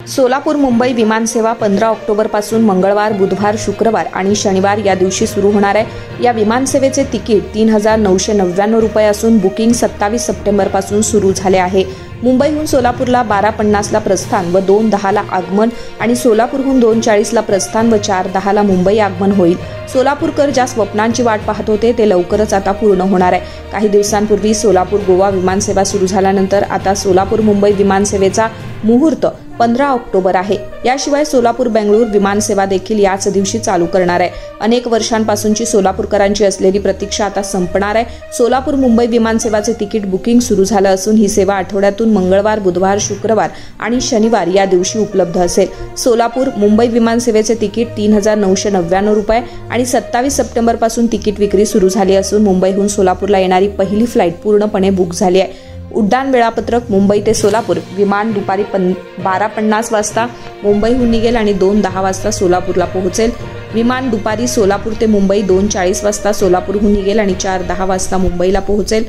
सोलापूर मुंबई विमानसेवा 15 ऑक्टोबरपासून मंगळवार, बुधवार, शुक्रवार आणि शनिवार या दिवशी सुरू होणार आहे। या विमानसेवेचे तिकीट 3,999 रुपये असून बुकिंग 27 सप्टेंबरपासून सुरू झाले आहे। मुंबईहून सोलापूरला 12:50 ला प्रस्थान व 2:10 ला आगमन आणि सोलापूरहून 2:40 ला प्रस्थान व 4:10 ला मुंबई आगमन होईल। सोलापूरकर ज्या स्वप्नांची वाट पाहत होते ते लवकरच आता पूर्ण होणार आहे। काही दिवसांपूर्वी सोलापूर गोवा विमानसेवा सुरू झाल्यानंतर आता सोलापूर मुंबई विमानसेवेचा मुहूर्त 15 ऑक्टोबर आहे। याशिवाय सोलापूर बेंगळूर विमानसेवा देखील याच दिवशी चालू करणार आहे। अनेक वर्षांपासूनची सोलापूरकरांची असलेली प्रतीक्षा आता संपणार आहे। सोलापूर मुंबई विमानसेवाचे तिकीट बुकिंग सुरू झालं असून ही सेवा आठवड्यातून मंगळवार, बुधवार, शुक्रवार आणि शनिवार या दिवशी उपलब्ध असेल। सोलापूर मुंबई विमानसेवेचे तिकीट 3,999 रुपये आणि 27 सप्टेंबरपासून तिकीट विक्री सुरू झाली असून मुंबईहून सोलापूरला येणारी पहिली फ्लाईट पूर्णपणे बुक झाली आहे। उड्डाण वेळापत्रक: मुंबई ते सोलापूर विमान दुपारी 12:50 वाजता मुंबईहून निघेल आणि 2:10 वाजता सोलापूरला पोहोचेल। विमान दुपारी सोलापूर ते मुंबई 2:40 वाजता सोलापूरहून निघेल आणि 4:10 वाजता मुंबईला पोहोचेल।